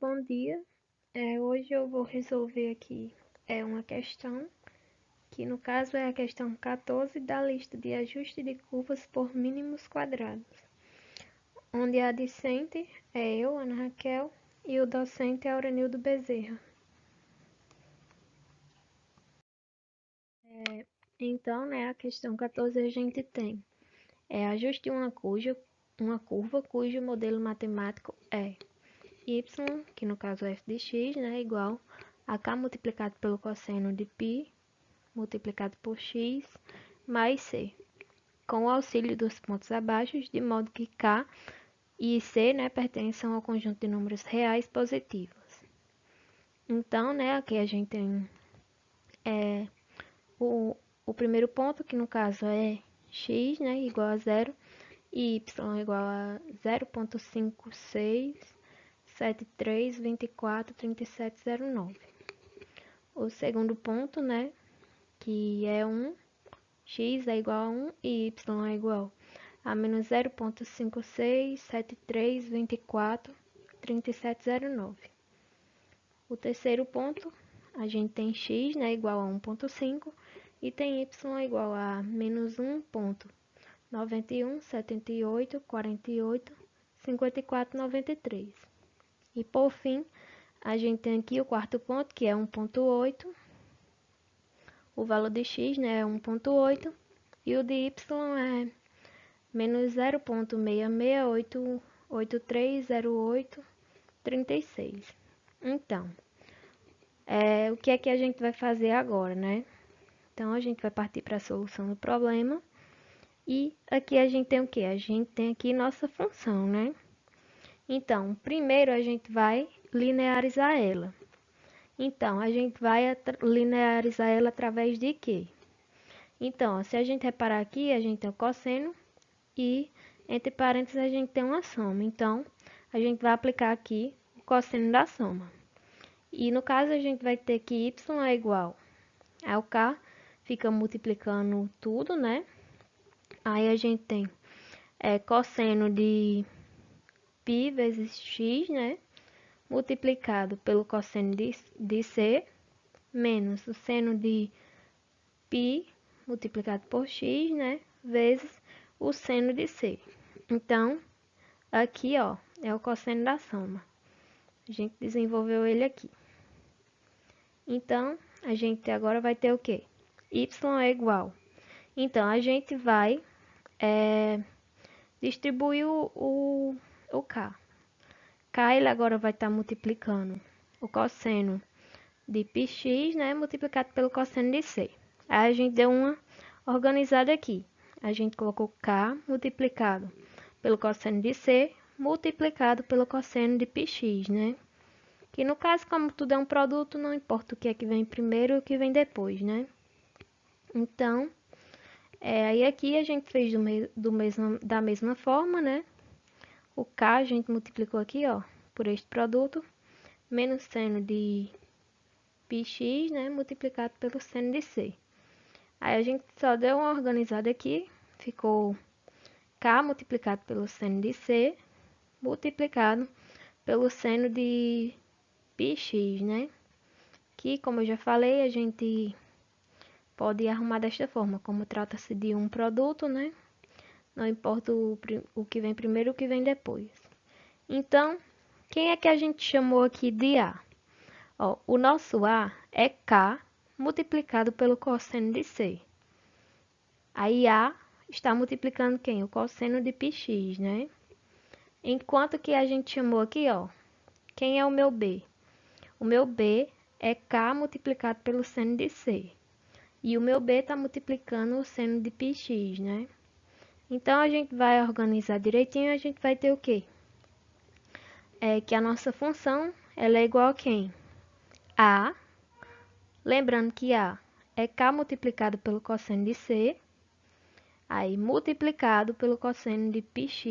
Bom dia. Hoje eu vou resolver aqui uma questão, que no caso é a questão 14 da lista de ajuste de curvas por mínimos quadrados, onde a discente é eu, Ana Raquel, e o docente é Aurenildo Bezerra. Então, a questão 14 a gente tem ajuste uma curva cujo modelo matemático é y, que no caso é f de x, igual a k multiplicado pelo cosseno de π multiplicado por x mais c, com o auxílio dos pontos abaixo, de modo que k e c pertençam ao conjunto de números reais positivos. Então, aqui a gente tem o primeiro ponto, que no caso é x igual a zero, e y igual a 0,5673243709. O segundo ponto, que é 1, x é igual a 1 e y é igual a menos 0,5673243709. O terceiro ponto, a gente tem x igual a 1,5 e tem y igual a menos 1,9178485493. E por fim, a gente tem aqui o quarto ponto, que é 1,8. O valor de x é 1,8 e o de y é menos 0,66883836. Então, o que é que a gente vai fazer agora, Então, a gente vai partir para a solução do problema. E aqui a gente tem o que? A gente tem aqui nossa função, Então, primeiro a gente vai linearizar ela. Então, a gente vai linearizar ela através de quê? Então, se a gente reparar aqui, a gente tem o cosseno e entre parênteses a gente tem uma soma. Então, a gente vai aplicar aqui o cosseno da soma. E no caso, a gente vai ter que y é igual ao k, fica multiplicando tudo, Aí a gente tem cosseno de π vezes x, multiplicado pelo cosseno de c, menos o seno de π multiplicado por x, vezes o seno de c. Então, aqui, ó, é o cosseno da soma. A gente desenvolveu ele aqui. Então, a gente agora vai ter o quê? Y é igual. Então, a gente vai distribuir o k. K, ele agora vai estar multiplicando o cosseno de πx, multiplicado pelo cosseno de c. Aí a gente deu uma organizada aqui. A gente colocou k multiplicado pelo cosseno de c, multiplicado pelo cosseno de πx, Que no caso, como tudo é um produto, não importa o que é que vem primeiro e o que vem depois, Então, aí aqui a gente fez da mesma forma, O k a gente multiplicou aqui, ó, por este produto, menos seno de πx, multiplicado pelo seno de c. Aí a gente só deu uma organizada aqui, ficou k multiplicado pelo seno de c, multiplicado pelo seno de πx, Que, como eu já falei, a gente pode arrumar desta forma, como trata-se de um produto, Não importa o que vem primeiro e o que vem depois. Então, quem é que a gente chamou aqui de A? Ó, o nosso A é K multiplicado pelo cosseno de C. Aí A está multiplicando quem? O cosseno de πx, Enquanto que a gente chamou aqui, ó, quem é o meu B? O meu B é K multiplicado pelo seno de C. E o meu B está multiplicando o seno de πx, Então, a gente vai organizar direitinho e a gente vai ter o quê? Que a nossa função ela é igual a quem? A, lembrando que A é K multiplicado pelo cosseno de C, aí multiplicado pelo cosseno de πx,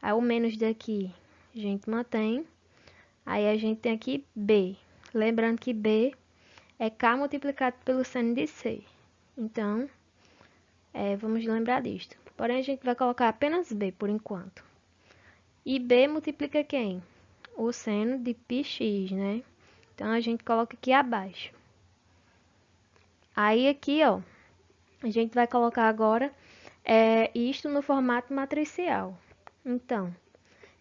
Aí o menos daqui a gente mantém, aí a gente tem aqui B, lembrando que B é K multiplicado pelo seno de C. Então, vamos lembrar disto. Porém, a gente vai colocar apenas B por enquanto. E B multiplica quem? o seno de πx, né? Então, a gente coloca aqui abaixo. Aí, aqui, ó, a gente vai colocar agora isto no formato matricial. Então,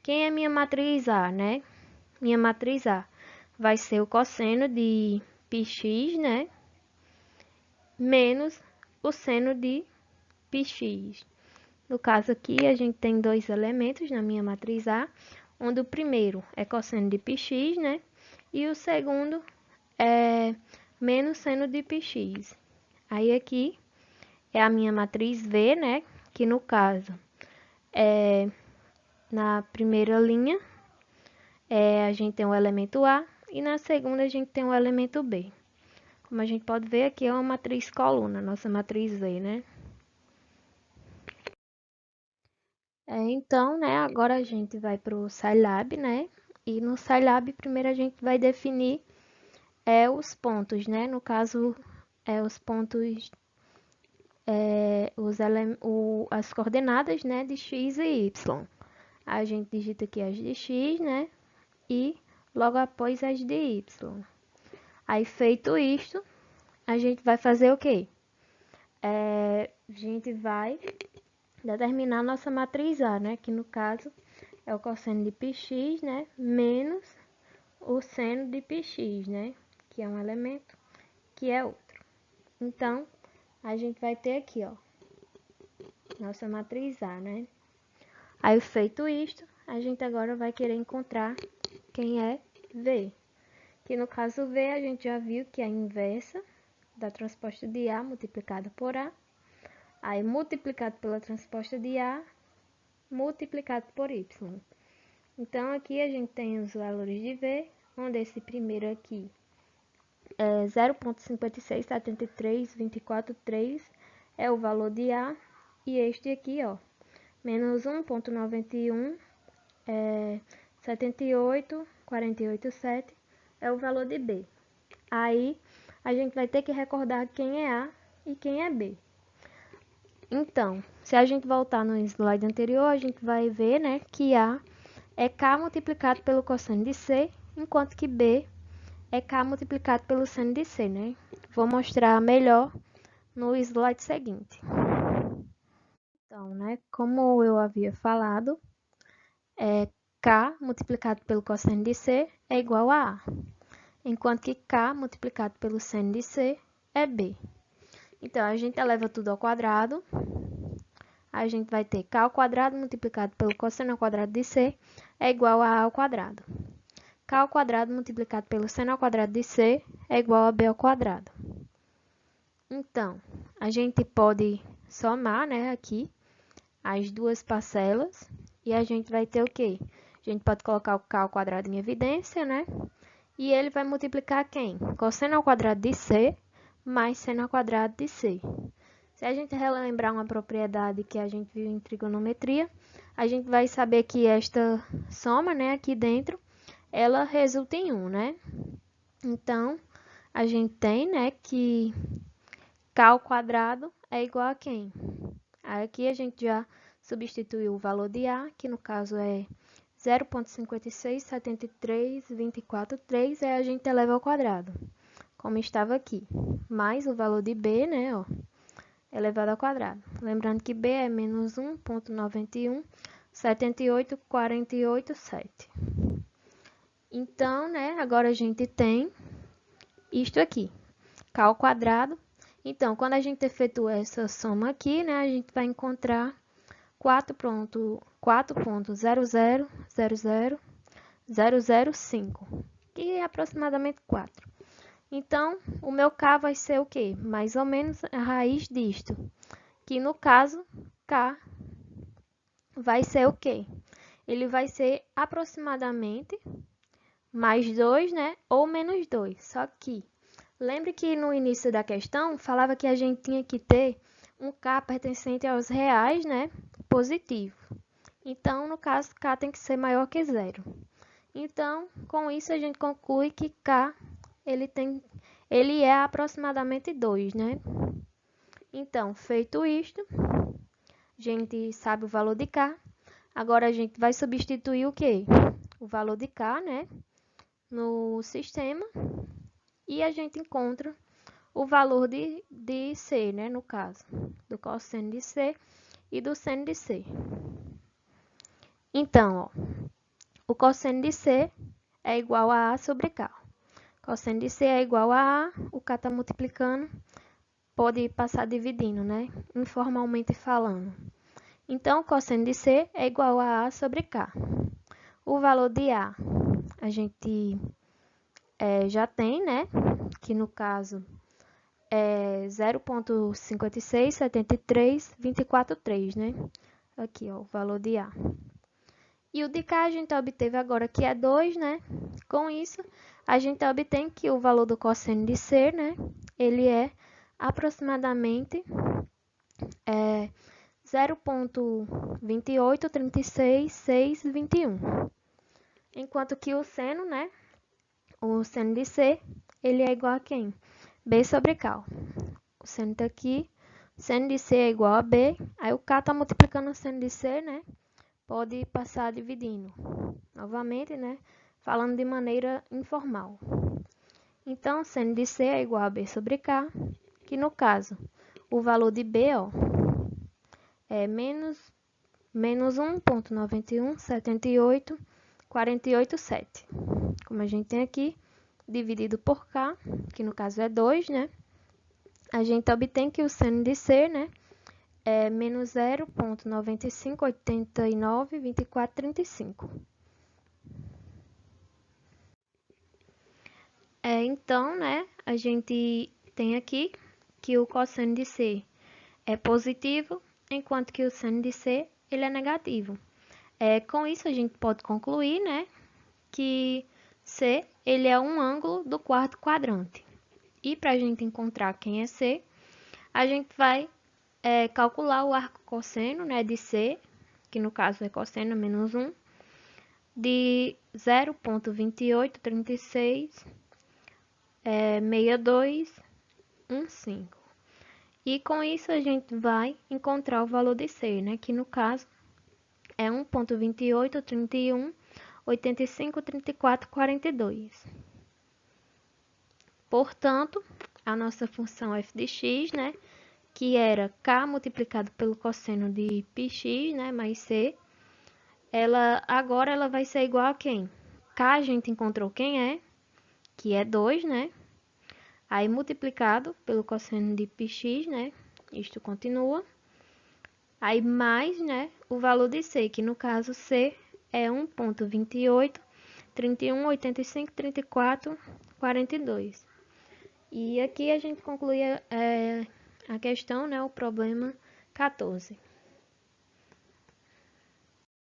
quem é minha matriz A, né? Minha matriz A vai ser o cosseno de πx, né? Menos o seno de πx. No caso aqui, a gente tem dois elementos na minha matriz A, onde o primeiro é cosseno de πx, né? E o segundo é menos seno de πx. Aí aqui é a minha matriz V, né? Que no caso é na primeira linha a gente tem o elemento A e na segunda a gente tem o elemento B. Como a gente pode ver aqui é uma matriz coluna, nossa matriz V, né? Então, né, agora a gente vai para o Scilab, né? E no Scilab, primeiro a gente vai definir os pontos, né? No caso, os pontos, as coordenadas, né, de x e y. A gente digita aqui as de x, né? E logo após as de y. Aí, feito isto, a gente vai fazer o quê? A gente vai determinar a nossa matriz A, né? Que no caso é o cosseno de πx, né? Menos o seno de πx, né? Que é um elemento, que é outro. Então, a gente vai ter aqui, ó, nossa matriz A, né? Aí, feito isto, a gente agora vai querer encontrar quem é V. Que no caso V, a gente já viu que é a inversa da transposta de A multiplicada por A. Aí, multiplicado pela transposta de A, multiplicado por Y. Então, aqui a gente tem os valores de V, onde esse primeiro aqui é 0,567324,3 é o valor de A. E este aqui, ó, menos 1,91 78,487 é o valor de B. Aí, a gente vai ter que recordar quem é A e quem é B. Então, se a gente voltar no slide anterior, a gente vai ver, né, que A é K multiplicado pelo cosseno de C, enquanto que B é K multiplicado pelo seno de C, né? Vou mostrar melhor no slide seguinte. Então, né, como eu havia falado, K multiplicado pelo cosseno de C é igual a A, enquanto que K multiplicado pelo seno de C é B. Então, a gente eleva tudo ao quadrado. A gente vai ter K ao quadrado multiplicado pelo cosseno ao quadrado de C é igual a A ao quadrado. K ao quadrado multiplicado pelo seno ao quadrado de C é igual a B ao quadrado. Então, a gente pode somar, né, aqui as duas parcelas e a gente vai ter o quê? A gente pode colocar o K ao quadrado em evidência, né? E ele vai multiplicar quem? Cosseno ao quadrado de C mais seno ao quadrado de C. Se a gente relembrar uma propriedade que a gente viu em trigonometria, a gente vai saber que esta soma, né, aqui dentro, ela resulta em 1, né? Então, a gente tem, né, que K ao quadrado é igual a quem? Aqui a gente já substituiu o valor de A, que no caso é 0,567324,3, aí a gente eleva ao quadrado, como estava aqui. Mais o valor de B, né, ó, elevado ao quadrado. Lembrando que B é menos 1,9178,487. Então, né, agora a gente tem isto aqui, K ao quadrado. Então, quando a gente efetua essa soma aqui, né, a gente vai encontrar 4,00000005, que é aproximadamente 4. Então, o meu K vai ser o quê? Mais ou menos a raiz disto, que no caso, K vai ser o quê? Ele vai ser aproximadamente mais 2, né? Ou menos 2. Só que, lembre que no início da questão, falava que a gente tinha que ter um K pertencente aos reais, né? Positivo. Então, no caso, K tem que ser maior que 0. Então, com isso, a gente conclui que K ele é aproximadamente 2, né? Então, feito isto, a gente sabe o valor de K. Agora, a gente vai substituir o quê? o valor de K, né, no sistema e a gente encontra o valor de C, né, no caso, do cosseno de C e do seno de C. Então, ó, o cosseno de C é igual a A sobre K. Cosseno de C é igual a A, o K está multiplicando, pode passar dividindo, né, informalmente falando. Então, o cosseno de C é igual a A sobre K. O valor de A, a gente já tem, né, que no caso é 0,5673,243, né? Aqui, ó, o valor de A. E o de K a gente obteve agora que é 2, né? Com isso, a gente obtém que o valor do cosseno de C, né? Ele é aproximadamente 0,2836621. Enquanto que o seno, né? O seno de C, ele é igual a quem? B sobre K. O seno está aqui. Seno de C é igual a B. Aí o K está multiplicando o seno de C, né? Pode passar dividindo. Novamente, né? Falando de maneira informal. Então, seno de C é igual a B sobre K. Que no caso, o valor de B, ó, é menos 1,917848,7. Como a gente tem aqui, dividido por K, que no caso é 2, né? A gente obtém que o seno de C, né, é menos 0,95892435. Então, né, a gente tem aqui que o cosseno de C é positivo, enquanto que o seno de C ele é negativo. Com isso, a gente pode concluir, né, que C ele é um ângulo do quarto quadrante. E para a gente encontrar quem é C, a gente vai calcular o arco cosseno, né, de C, que no caso é cosseno menos 1, de 0,28366215. E com isso a gente vai encontrar o valor de C, né, que no caso é 1,2831853442. Portanto, a nossa função f de x, né, que era K multiplicado pelo cosseno de πx, né, mais C, agora ela vai ser igual a quem? K a gente encontrou quem é, que é 2, né? Aí multiplicado pelo cosseno de πx, né? Isto continua. Aí mais, né, o valor de C, que no caso C é 1,2831853442. E aqui a gente conclui a questão, né, o problema 14.